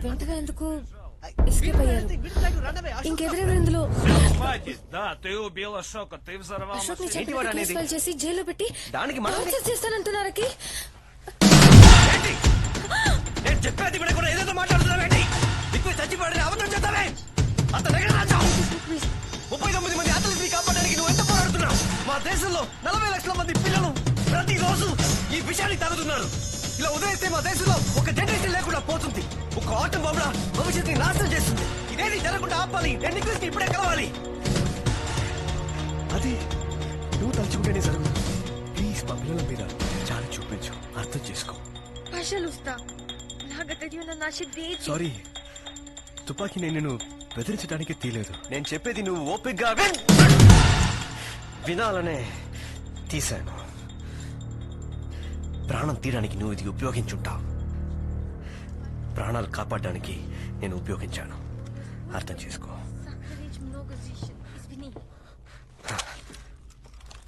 వెంటనే ఎందుకు ఎస్కేప్ అయ్యారు? ఇంకెవరెవరు ఇందులో? అశోక్ ని కేసు ఫైల్ చేసి జైల్లో పెట్టి టార్చర్ చేస్తానంటున్నారకి. నేను చెప్పేది కూడా ఏదేదో మాట్లాడుతున్నావేంటి? దిక్కు చచ్చిపోయాడని అబద్ధం చెప్తావే. అతను 39 మంది అతలని కాపాడడానికి నువ్వు ఎంత పోరాడుతున్నావు? మా దేశంలో 40 లక్షల మంది పిల్లలు ప్రతిరోజు ఈ విషయాన్ని తాగుతున్నారు. ఇలా వదిలేస్తే మా దేశంలో ఒక జనరేషన్ లేకుండా పోతుంది. ఒక ఆటం బొమ్మ భవిష్యత్తుని నాశనం చేస్తుంది. ఇదేది జరగకుండా ఆపాలి. ఎన్నికలకి ఇప్పుడే కలవాలి. అది నువ్వు తలుచుకుంటేనే జరుగు. ప్లీజ్ మా పిల్లల మీద చాలా చూపించు, అర్థం చేసుకో. సారీ, తుపాకీ నేను బెదిరించడానికి తీలేదు. నేను చెప్పేది నువ్వు ఓపిగ్గా వినాలనే తీశాను. ప్రాణం తీయడానికి నువ్వు ఇది ఉపయోగించుంటావు. ప్రాణాలు కాపాడడానికి నేను ఉపయోగించాను. అర్థం చేసుకో.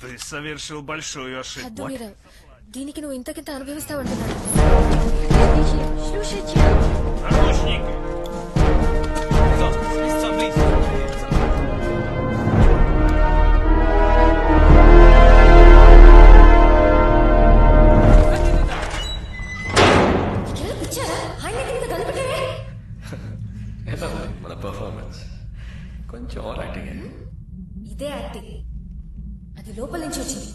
Ты совершил большую ошибку. దీనికి నువ్వు ఇంతకింత అనుభవిస్తావంటున్నాను. Наручники. మన పర్ఫార్మెన్స్ కొంచెం యాక్టింగ్. ఇదే యాక్టింగ్. అది లోపల నుంచి వచ్చింది.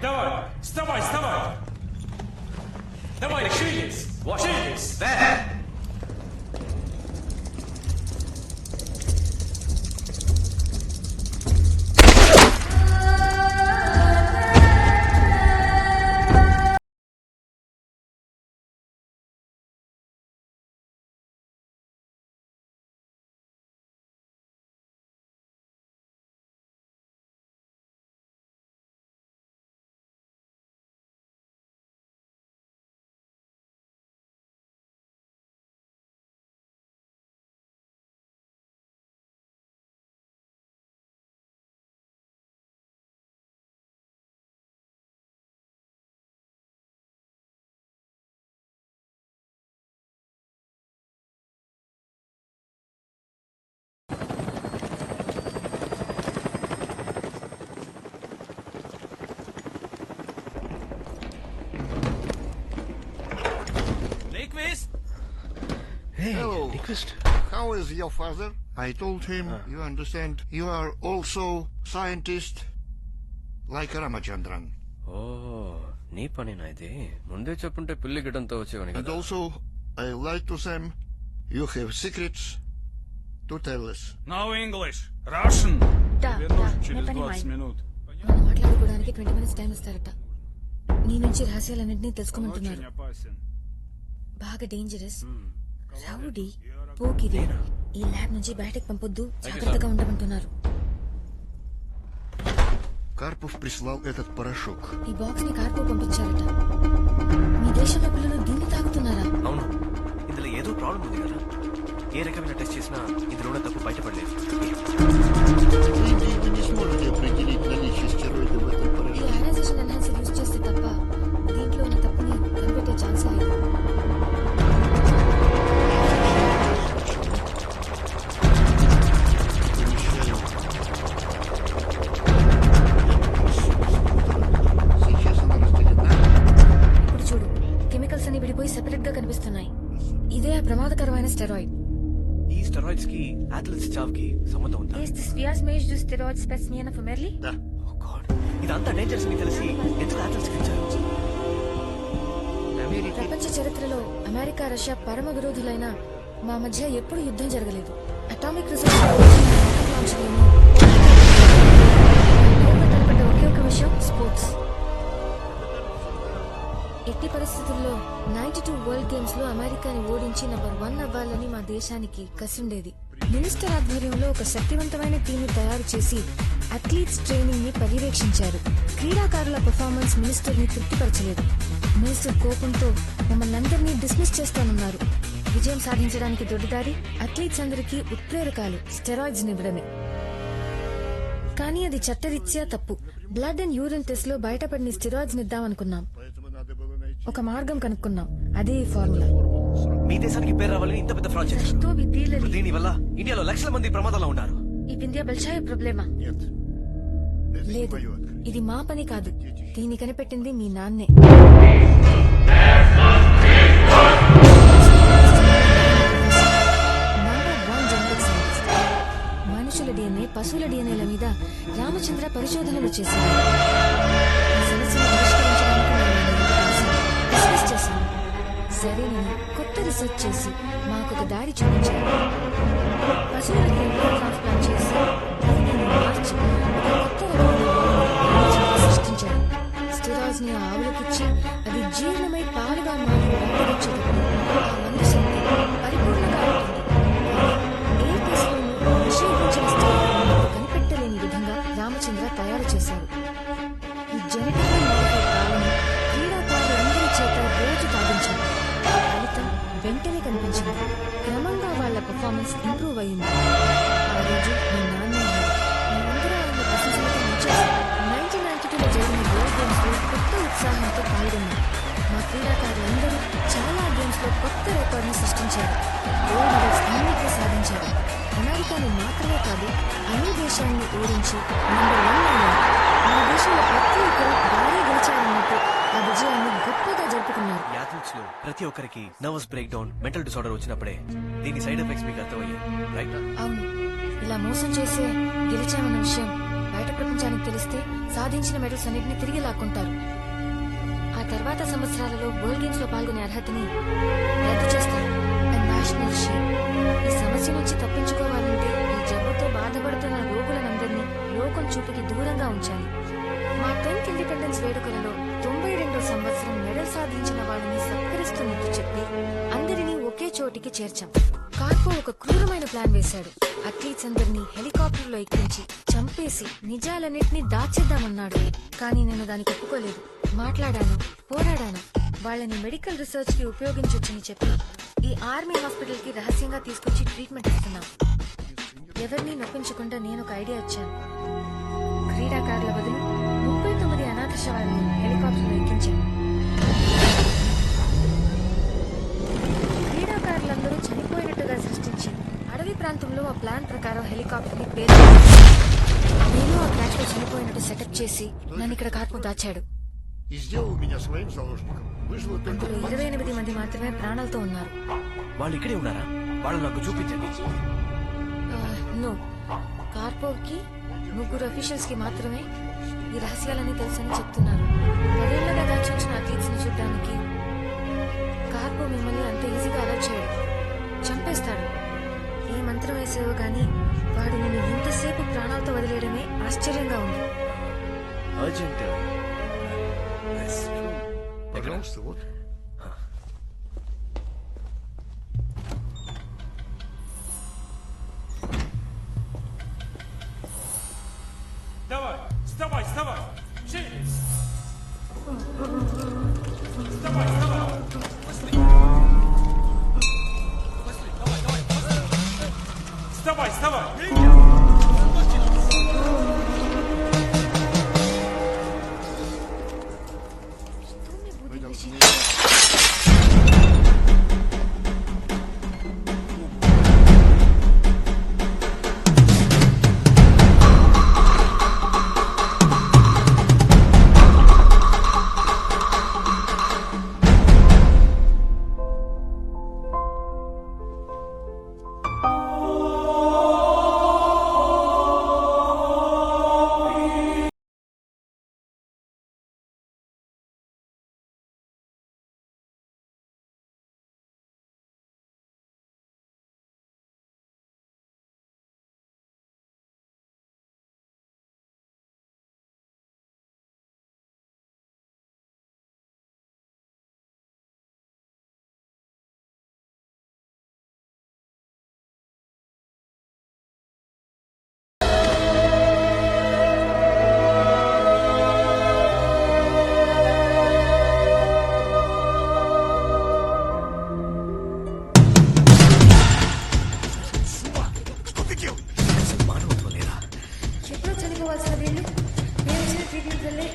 Давай, вставай, вставай! Давай, шевелись! Шевелись! Hello. How is your father? I told him, you understand, you are also scientist like Ramachandran. Oh, నీ పనేనా ఇది? ముందే చెప్పుంటే పిల్లి గిడంతో వచ్చేవాని And కదా. also, I like to say, you have secrets to tell us. No English. Russian. Тебе нужно через 20 минут. మనం మాట్లాడుకోవడానికి 20 minutes time ఇస్తారట. నీ నుంచి రహస్యాలన్నింటినీ తెలుసుకోమంటున్నారు. Очень опасен. బాగా డేంజరస్, రౌడీ, పోకిరి. ఈ ల్యాబ్ నుంచి బయటకు పంపొద్దు, జాగ్రత్తగా ఉండమంటున్నారు. Karpov прислал этот порошок. ఈ బాక్స్ ని కార్పో పంపించారట. మీ దేశంలో పిల్లలు దీన్ని తాగుతున్నారా? అవును, ఇందులో ఏదో ప్రాబ్లం ఉంది కదా. ఏ రకమైన టెస్ట్ చేసినా ఇందులో తప్పు బయటపడలేదు. Вы не сможете определить наличие стероидов в этом ఈ порошке. అయనైజేషన్ ఎన్హాన్సర్ యూజ్ చేస్తే తప్ప దీంట్లో ఉన్న తప్పుని కనిపెట్టే ఛాన్స్ లేదు. Сейчас она разделена. ఇప్పుడు చూడు, కెమికల్స్ అన్ని విడిపోయి సెపరేట్ గా కనిపిస్తున్నాయి. ఇదే ఆ ప్రమాదకరమైన స్టెరాయిడ్. ఈ స్టెరాయిడ్స్ కి అథ్లెట్స్ చావుకి సంబంధం ఉందా? Ist das Vias-Mage du Steroids Spetsmiena Vermerli? Да. Oh God, ఇదంతా డేంజరస్ అని తెలిసి ఎందుకు అథ్లెట్స్ ఇచ్చారు? ప్రపంచ చరిత్రలో అమెరికా, రష్యా పరమ విరోధులైన మా మధ్య ఎప్పుడు యుద్ధం జరగలేదు. అటామిక్ రిసోర్స్ ఒకే ఒక విషయం, స్పోర్ట్స్. ఎట్టి పరిస్థితుల్లో 92 వరల్డ్ గేమ్స్ లో అమెరికాని ఓడించి నంబర్ 1 అవ్వాలని మా దేశానికి కసి ఉండేది. మినిస్టర్ ఆధ్వర్యంలో ఒక శక్తివంతమైన టీంని తయారు చేసి అథ్లీట్స్ ట్రైనింగ్ ని పర్యవేక్షించారు. క్రీడాకారుల పెర్ఫార్మెన్స్ మినిస్టర్ ని తృప్తిపరచలేదు. మినిస్టర్ కోపంతో మమ్మల్ని అందరినీ డిస్మిస్ చేస్తానన్నారు. విజయం సాధించడానికి దొడ్డిదారి అథ్లీట్స్ అందరికీ ఉత్ప్రేరకాలు స్టెరాయిడ్స్ ఇవ్వడమే. కానీ అది చట్టరీత్యా తప్పు. బ్లడ్ అండ్ యూరిన్ టెస్ట్ లో బయటపడిన స్టెరాయిడ్స్ ఇద్దామనుకున్నాం. ఒక మార్గం కనుక్కున్నాం. అదే ఈ ఫార్ములా. మీ దేశానికి పేరు రావాలని ఇంత పెద్ద ఫ్రాడ్ చేశారు. దీని వల్ల ఇండియాలో లక్షల మంది ప్రమాదంలో ఉన్నారు. ఈ వింధ్య బెల్షాయ ప్రాబ్లమా? లేదు, ఇది మా పని కాదు. దీన్ని కనిపెట్టింది మీ నాన్నే. మనుషుల డిఎన్ఏ, పశువుల డిఎన్ఏల మీద రామచంద్ర పరిశోధనలు చేశారు. ఈ సమస్యను పరిష్కరించడానికి డిస్కస్ చేశాను. సరేనని కొత్త రీసెర్చ్ చేసి మాకొక దారి చూపించారు. పశువుల డిఎన్ఏ ట్రాన్స్ప్లాంట్ చేసి దీనిని మార్చి ఒక కొత్త రకమైన సృష్టించారు. స్టెరాయిడ్స్ ని ఆవులకిచ్చి అది జీర్ణమై పాలుగా మారి బయటకొచ్చేటప్పుడు ఆ మందు శక్తి పరిపూర్ణంగా ఉంటుంది. ఏ కేసులోనూ నిషేధించిన స్టెరాయిడ్లను కనిపెట్టలేని విధంగా రామచంద్ర తయారు చేశారు. ఈ జెనెటిక్ మోడిఫైడ్ పాలను క్రీడాకారులందరి చేత రోజు తాగించారు. ఫలితం వెంటనే కనిపించింది. క్రమంగా వాళ్ల పర్ఫార్మెన్స్ ఇంప్రూవ్ అయింది. ఆ రోజు మీ నాన్న మేమందరూ ఆయన ప్రశంసలతో ముంచేశాం. 1992లో జరిగిన వరల్డ్ గేమ్స్ లో కొత్త ఉత్సాహంతో పాల్గొన్నాం. మా క్రీడాకారులందరూ చాలా గేమ్స్ లో కొత్త రికార్డుని సృష్టించారు. గోల్డ్ మెడల్స్ అన్నింటినీ సాధించారు. అమెరికాను మాత్రమే కాదు, అన్ని దేశాలను ఓడించి నంబర్ 1 అయ్యారు. మన దేశంలో ప్రతి ఒక్కరూ భారీ గెలిచారన్నట్టు ఆ విజయాన్ని గొప్పగా జరుపుకున్నారు. యాథ్లెట్స్ లో ప్రతి ఒక్కరికి nervous break down, mental disorder వచ్చినప్పుడే దీని సైడ్ ఎఫెక్ట్స్ మీకు అర్థమయ్యాయి, రైట్? అవును, ఇలా మోసం చేసే గెలిచామన్న విషయం బయట ప్రపంచానికి తెలిస్తే సాధించిన మెడల్స్ అన్నింటినీ తిరిగి లాక్కుంటారు. ఆ తర్వాత సంవత్సరాలలో వరల్డ్ గేమ్స్ లో పాల్గొనే అర్హతని రద్దు చేస్తారు. National shame. ఈ సమస్య నుంచి తప్పించుకోవాలంటే ఈ జబ్బుతో బాధపడుతున్న రోగులందరినీ లోకం చూపుకి దూరంగా ఉంచాలి. మా 10th ఇండిపెండెన్స్ వేడుకలలో 92వ సంవత్సరం మెడల్ సాధించిన వాళ్ళని సత్కరిస్తున్నట్టు చెప్పి అందరినీ ఒకే చోటికి చేర్చాం. కార్పో ఒక క్రూరమైన ప్లాన్ వేశాడు. అథ్లీట్స్ అందరినీ హెలికాప్టర్లో ఎక్కించి చంపేసి నిజాలన్నింటినీ దాచేద్దామన్నాడు. కానీ నేను దానికి ఒప్పుకోలేదు. మాట్లాడాను, పోరాడాను. వాళ్ళని మెడికల్ రీసెర్చ్ కి ఉపయోగించొచ్చని చెప్పి ఈ ఆర్మీ హాస్పిటల్ కి రహస్యంగా తీసుకొచ్చి ట్రీట్మెంట్ ఇస్తున్నాం. ఎవరిని నొప్పించకుండా నేను ఒక ఐడియా ఇచ్చాను. క్రీడాకారుల బదులు 39 అనాథ శవాలను హెలికాప్టర్లో ఎక్కించాను. క్రీడాకారులందరూ చనిపోయినట్టుగా సృష్టించి అడవి ప్రాంతంలో ఆ ప్లాన్ ప్రకారం హెలికాప్టర్ ని పేర్చాను. నేను ఆ క్రాష్ లో చనిపోయినట్టు సెటప్ చేసి నన్ను ఇక్కడ కార్పు దాచాడు. అందులో 28 మంది మాత్రమే ప్రాణాలతో ఉన్నారు. వాళ్ళు ఇక్కడే ఉన్నారా? వాళ్ళు నాకు చూపించండి. నో, కార్పోకి 3 అఫీషియల్స్ కి మాత్రమే ఈ రహస్యాలన్నీ తెలుసని చెప్తున్నారు. 10 ఏళ్లుగా దాచుంచిన అథ్లీట్స్ ని చూడడానికి కార్పో మిమ్మల్ని అంత ఈజీగా అలర్ట్ చేయడు, చంపేస్తాడు. ఏ మంత్రం వేసేవో గానీ వాడు నిన్ను ఇంతసేపు ప్రాణాలతో వదిలేయడమే ఆశ్చర్యంగా ఉంది. అర్జెంట్ Давай, вставай, вставай. Шевелись. Вставай, вставай. Быстрее. Быстрее, давай, давай. Вставай, вставай. వెళ్ళు మేము ఇచ్చిన ట్రీట్మెంట్ వల్లే